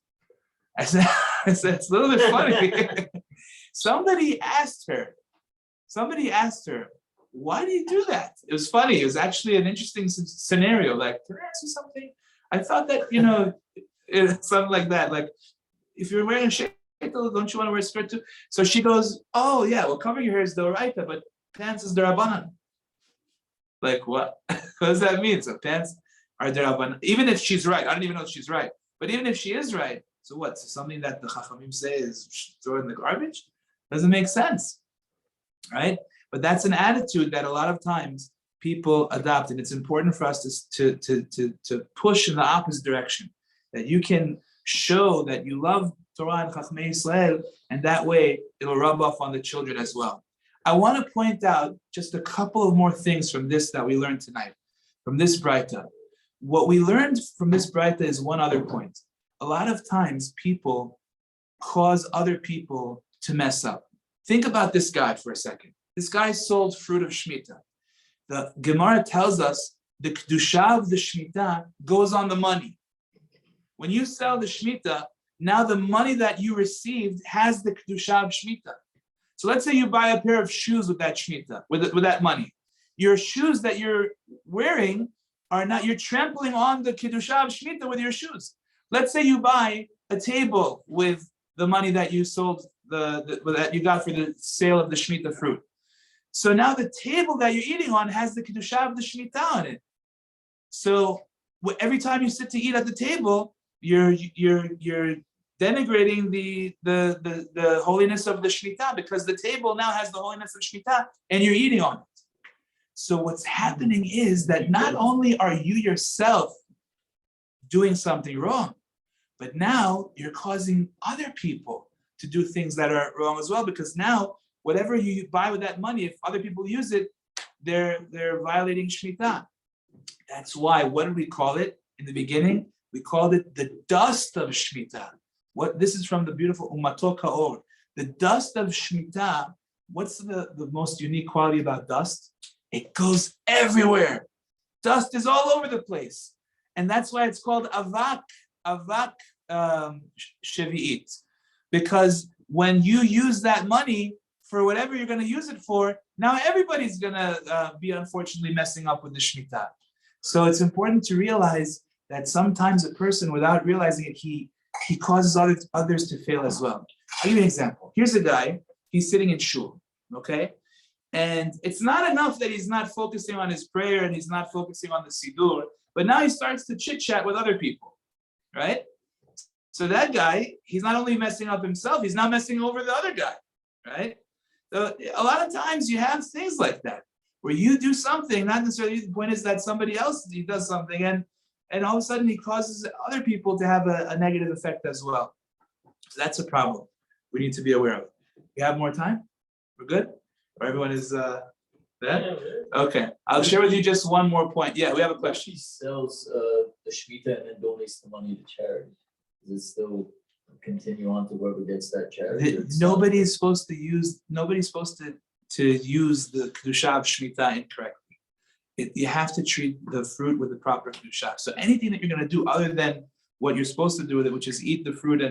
I said, it's a little bit funny. Somebody asked her, why do you do that? It was funny. It was actually an interesting scenario. Like, can I ask you something? I thought that, something like that. Like, if you're wearing a sheta, don't you want to wear a skirt too? So she goes, oh yeah, well, covering your hair is the oraita, but pants is the rabbanan. Like, what? What does that mean? So pants are the rabbanan. Even if she's right, I don't even know if she's right. But even if she is right, so what? So something that the chachamim say is throw it in the garbage? Doesn't make sense, right? But that's an attitude that a lot of times people adopt, and it's important for us to push in the opposite direction. That you can show that you love Torah and Chachmei Yisrael, and that way it'll rub off on the children as well. I want to point out just a couple of more things from this that we learned tonight, from this Braita. What we learned from this Braita is one other point. A lot of times people cause other people to mess up. Think about this guy for a second. This guy sold fruit of Shemitah. The Gemara tells us the Kedusha of the Shemitah goes on the money. When you sell the Shemitah, now the money that you received has the Kedusha of Shemitah. So let's say you buy a pair of shoes with that Shemitah, with that money. Your shoes that you're wearing are not, you're trampling on the Kedusha of Shemitah with your shoes. Let's say you buy a table with the money that you sold, that you got for the sale of the Shemitah fruit. So now the table that you're eating on has the Kedusha of the Shemitah on it. So every time you sit to eat at the table, you're denigrating the holiness of the Shemitah, because the table now has the holiness of Shemitah and you're eating on it. So what's happening is that not only are you yourself doing something wrong, but now you're causing other people to do things that are wrong as well, because now whatever you buy with that money, if other people use it, they're violating Shemitah. That's why, what did we call it in the beginning? We called it the dust of Shemitah. This is from the beautiful Umato Kaor. The dust of Shemitah, what's the most unique quality about dust? It goes everywhere. Dust is all over the place. And that's why it's called avak shevi'it. Because when you use that money for whatever you're going to use it for, now everybody's going to be unfortunately messing up with the Shemitah. So it's important to realize that sometimes a person, without realizing it, he causes others to fail as well. I'll give you an example. Here's a guy, he's sitting in shul, okay? And it's not enough that he's not focusing on his prayer and he's not focusing on the Siddur, but now he starts to chit-chat with other people, right? So that guy, he's not only messing up himself, he's now messing over the other guy, right? So a lot of times you have things like that, where you do something, not necessarily, the point is that somebody else does something, and all of a sudden he causes other people to have a negative effect as well. So that's a problem we need to be aware of. We have more time? We're good? Or everyone is there? Okay, I'll share with you just one more point. Yeah, we have a question. He sells the Shemitah and then donates the money to charity. Does it still continue on to whoever gets that charity? Nobody's supposed to use the Kedusha of Shemitah incorrectly. You have to treat the fruit with the proper Kedusha. So anything that you're going to do other than what you're supposed to do with it, which is eat the fruit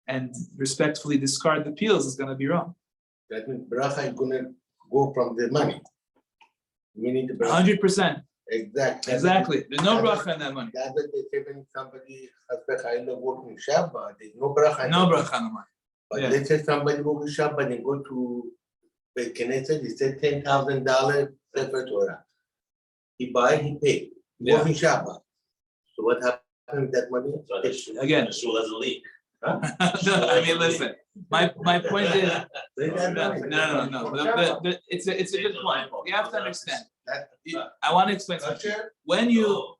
and respectfully discard the peels, is going to be wrong. That means bracha is gonna go from the money. Meaning the bracha. 100%. Exactly. Exactly. There's no bracha in that money. That's what they say when somebody has bechayla working Shabbat, there's no bracha. No bracha in the money. But Yeah. let's say somebody working Shabbat and go to the Knesset, he said $10,000 Sefer Torah. He buy, he pay. Yeah. Working Shabbat. So what happened with that money? Again. The shul has a leak. I mean, listen. My point is, Where's that money? no. It's a good point. You have to understand. I want to explain something. When you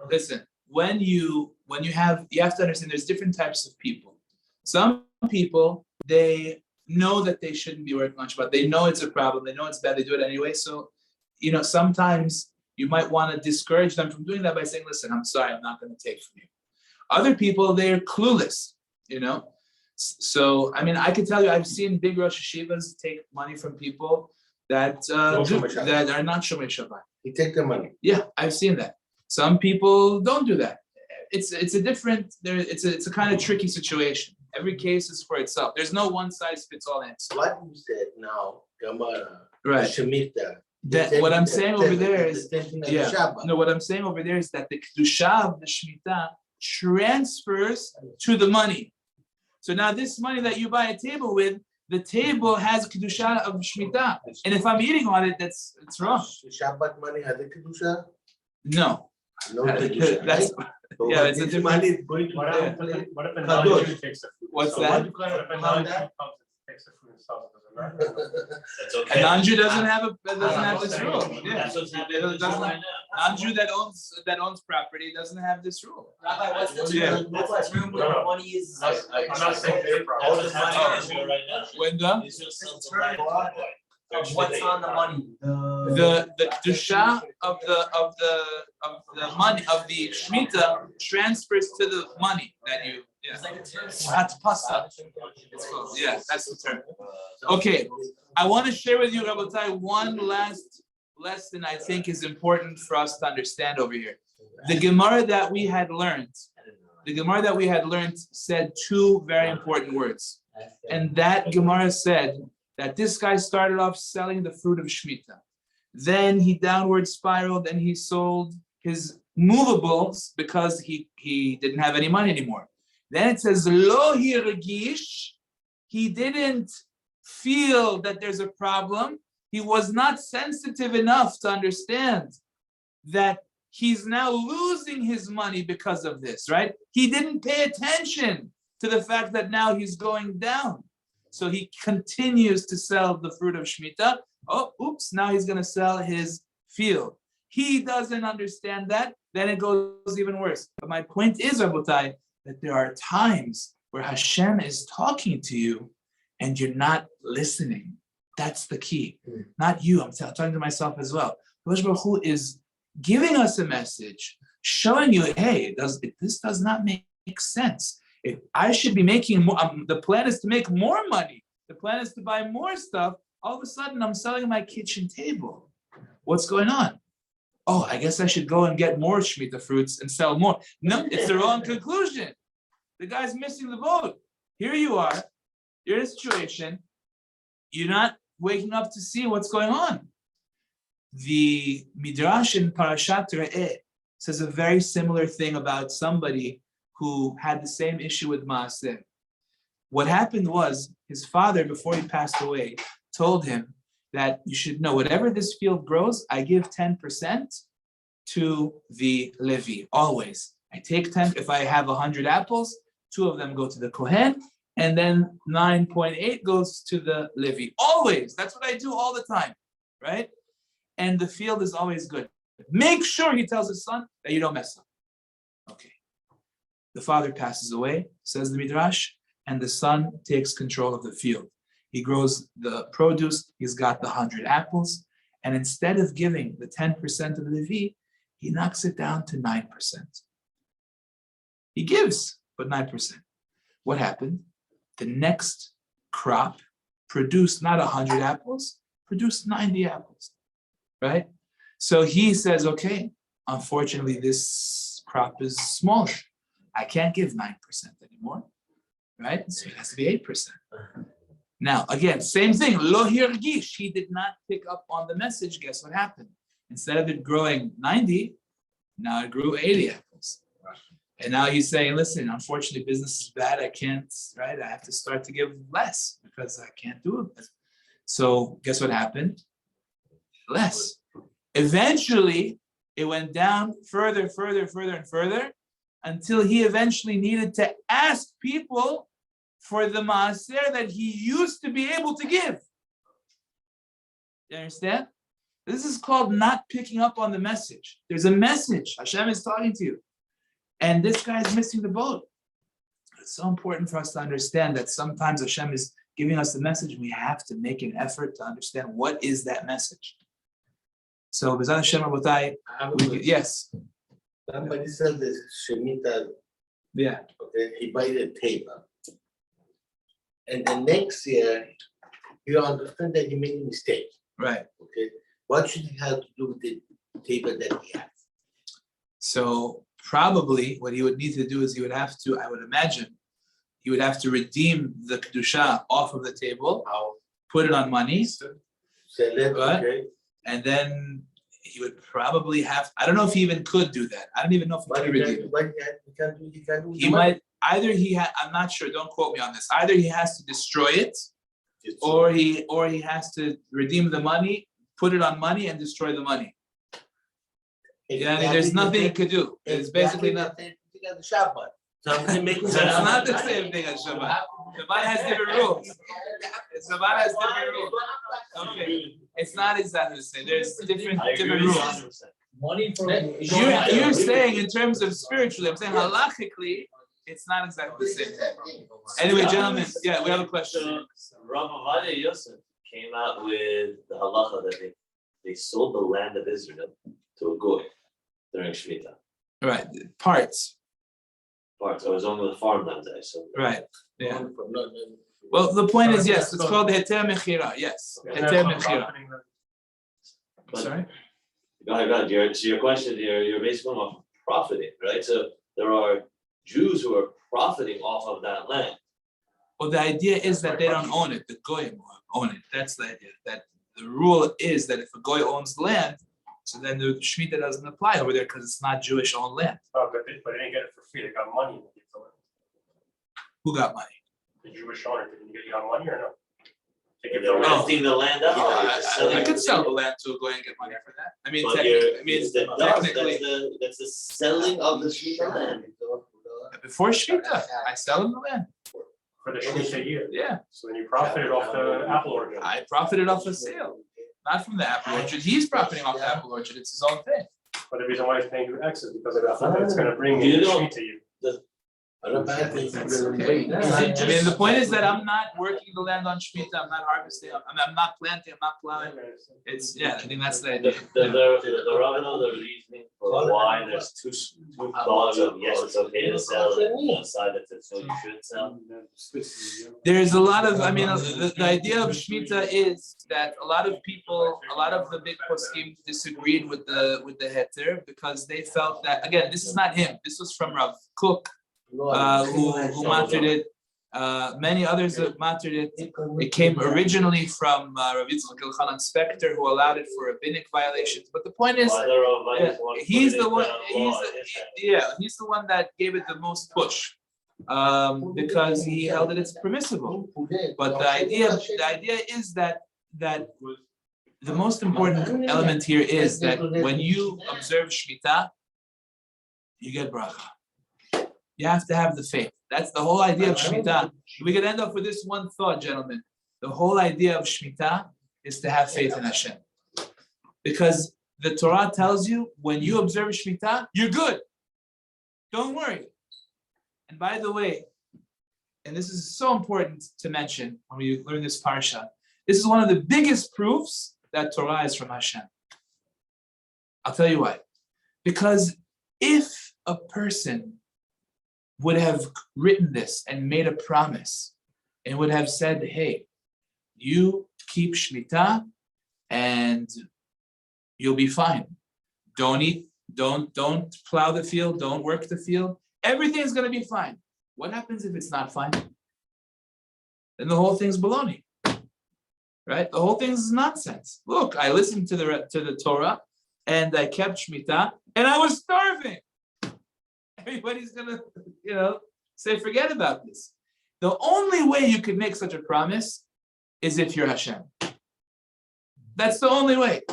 listen, when you have to understand there's different types of people. Some people, they know that they shouldn't be working on Shabbat. They know it's a problem. They know it's bad. They do it anyway. So, sometimes you might want to discourage them from doing that by saying, listen, I'm sorry, I'm not going to take from you. Other people, they're clueless, So, I mean, I can tell you, I've seen big Rosh Hashivas take money from people that are not Shomei Shabbat. He take the money. Yeah, I've seen that. Some people don't do that. It's a kind of tricky situation. Every case is for itself. There's no one size fits all answer. What you said now, Gemara, Right. Shemitah. That what I'm saying over there is, Shabbat. no, what I'm saying over there is that the Kedusha of the Shemitah transfers to the money. So now this money that you buy a table with, the table has Kedusha of Shemitah. And if I'm eating on it, it's wrong. Shabbat money has a Kedusha? No. No Kedusha, That's, right? So yeah, what it's a this different- money is going to What the- if a Kadosh. non-Jew takes the food? What's So that? What if a non-Jew comes and takes the food and sells it? Does it matter? That's a okay. non-Jew doesn't have this rule. Yeah. That's what's happening in It doesn't- right now. Non-Jew that owns property doesn't have this rule. Rabbi, what's the Yeah. room where the money is? I'm not saying their problem. All the That's money what's happening right now. When the Israel sells It's a lot of oil. Of what's on the money? the kedusha of the money of the shemitah transfers to the money that you. Yeah. It's like a term. That's pasta. It's called. Yeah, that's the term. Okay, I want to share with you, Rabotai, one last lesson I think is important for us to understand over here. The Gemara that we had learned, said two very important words. And that Gemara said that this guy started off selling the fruit of Shemitah. Then he downward spiraled and he sold his movables because he didn't have any money anymore. Then it says, Lo hirgish, he didn't feel that there's a problem. He was not sensitive enough to understand that he's now losing his money because of this, right? He didn't pay attention to the fact that now he's going down. So he continues to sell the fruit of Shemitah. Oh, oops, now he's going to sell his field. He doesn't understand that, then it goes even worse. But my point is, Rabotai, that there are times where Hashem is talking to you and you're not listening. That's the key. Not you, I'm talking to myself as well. Kadosh Baruch Hu is giving us a message, showing you, hey, this does not make sense. If I should be making more, the plan is to make more money. The plan is to buy more stuff. All of a sudden, I'm selling my kitchen table. What's going on? Oh, I guess I should go and get more Shemitah fruits and sell more. No, it's the wrong conclusion. The guy's missing the boat. Here you are. You're in a situation. you're not waking up to see what's going on. The Midrash in Parashat Behar says a very similar thing about somebody who had the same issue with Maaseh. What happened was his father, before he passed away, told him that you should know whatever this field grows, I give 10% to the Levi, always. I take 10, if I have 100 apples, 2 of them go to the Kohen, and then 9.8 goes to the Levi. Always, that's what I do all the time, right? And the field is always good. Make sure, he tells his son, that you don't mess up. Okay. The father passes away, says the Midrash, and the son takes control of the field. He grows the produce, he's got the 100 apples, and instead of giving the 10% of the Levi, he knocks it down to 9%. He gives, but 9%. What happened? The next crop produced not 100 apples, produced 90 apples, right? So he says, okay, unfortunately, this crop is smaller. I can't give 9% anymore, right? So it has to be 8%. Now, again, same thing, lo hirgish, he did not pick up on the message. Guess what happened? Instead of it growing 90, now it grew 80 apples. And now he's saying, listen, unfortunately, business is bad. I can't, right? I have to start to give less because I can't do it. So guess what happened? Less. Eventually, it went down further, and further, until he eventually needed to ask people for the maaser that he used to be able to give. You understand? This is called not picking up on the message. There's a message. Hashem is talking to you. And this guy is missing the boat. It's so important for us to understand that sometimes Hashem is giving us the message. We have to make an effort to understand what is that message. So, B'ezrat Hashem, Rabotai, yes. Somebody said this Shemitah, Yeah. okay, he buy the table. And the next year, you understand that he made a mistake, Right. okay? What should he have to do with the table that he has? So probably what he would need to do is he would have to, I would imagine, he would have to redeem the Kedusha off of the table, put it on money, Sell it, What? okay? and then he would probably have, I don't know if he even could do that. I don't even know if he But could he redeem it. can do. He might, either he had, I'm not sure, don't quote me on this. Either he has to destroy it, or he has to redeem the money, put it on money and destroy the money. Yeah, I mean, there's nothing he could do. It's basically nothing. The Shabbat. Something making That's not the same thing as Shabbat. Shabbat has different rules. Shabbat has different rules. Okay, it's not exactly the same. There's different rules. Money for. You're saying in terms of spiritually, I'm saying halachically, it's not exactly the same thing. Anyway, gentlemen, yeah, we have a question. Rav Avadia Yosef came out with the halacha that they sold the land of Israel to a goy during Shemitah. Right, parts. Part, so it was only the farmlands, I assume. Right, yeah. Well, the point is, yes, it's called heter mechira. Yes, heter mechira. But- Sorry. Go ahead. So your question, you're basically off profiting, right? So there are Jews who are profiting off of that land. Well, the idea is that they don't own it. The goyim own it. That's the idea. That the rule is that if a goy owns the land, so then the Shemitah doesn't apply over there because it's not Jewish-owned land. Oh, but they didn't get it for free, they got money. Who got money? The Jewish owner, didn't you get money or no? They give They're the Oh. renting the land out. Oh, they're just selling I it. could sell the land to a goy and get money for that. I mean, But technically, that's the selling of the Shemitah land. before Shemitah, I sell him the land. for the Shemitah year. Yeah, So then you profited off the apple orchard. I profited off the sale, not from the apple orchard. He's profiting off the apple orchard. It's his own thing. But the reason why he's paying you X is because of that, it's gonna bring You in know- Shemitah year. I don't think That's okay. I mean, the point is that I'm not working the land on Shemitah. I'm not harvesting. I'm not planting. I'm not plowing. It's, yeah, I think that's the idea. The Rabbino, the reasoning for why there's two thoughts of yes, it's okay to sell, and one side that says no, you shouldn't sell. There's a lot of, I mean, the idea of Shemitah is that a lot of people, a lot of the big poskim disagreed with the heter because they felt that, again, this is not him. This was from Rav Kook, who mastered it. Many others have mattered it. It came originally from Rav Yitzchak Elchanan Spector, who allowed it for rabbinic violations. But the point is, he's the one. He's the one that gave it the most push, because he held that it's permissible. But the idea is that the most important element here is that when you observe Shemitah, you get bracha. You have to have the faith. That's the whole idea of Shemitah. We could end up with this one thought, gentlemen. The whole idea of Shemitah is to have faith in Hashem. Because the Torah tells you, when you observe Shemitah, you're good. Don't worry. And by the way, and this is so important to mention when we learn this parsha, this is one of the biggest proofs that Torah is from Hashem. I'll tell you why. Because if a person would have written this and made a promise and would have said, hey, you keep Shemitah and you'll be fine. Don't eat, don't plow the field, don't work the field. Everything's going to be fine. What happens if it's not fine? Then the whole thing's baloney, right? The whole thing is nonsense. Look, I listened to the Torah and I kept Shemitah and I was starving. Everybody's gonna, say forget about this. The only way you could make such a promise is if you're Hashem. That's the only way.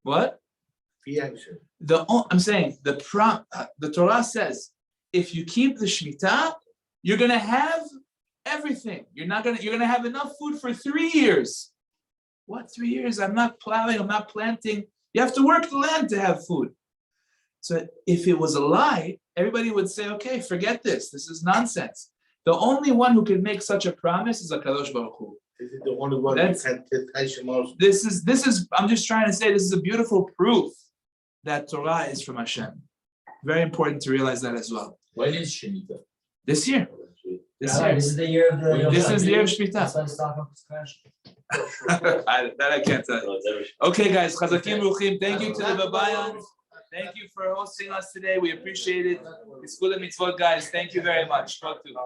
What? I'm saying the Torah says if you keep the Shemitah, you're gonna have everything. You're gonna have enough food for 3 years. What 3 years? I'm not plowing. I'm not planting. You have to work the land to have food. So if it was a lie, everybody would say, okay, forget this. This is nonsense. The only one who can make such a promise is HaKadosh Baruch Hu. This is the only one that can test Hashem. This is, I'm just trying to say, this is a beautiful proof that Torah is from Hashem. Very important to realize that as well. When is Shemitah? This year. This is the year of the. This is the year of Shemitah. That's why the stock market's crashing. That I can't tell you. Okay, guys, Chazakim Ruchim, thank you to the Babayans. Thank you for hosting us today. We appreciate it. It's good mitzvot, guys. Thank you very much. Talk to you.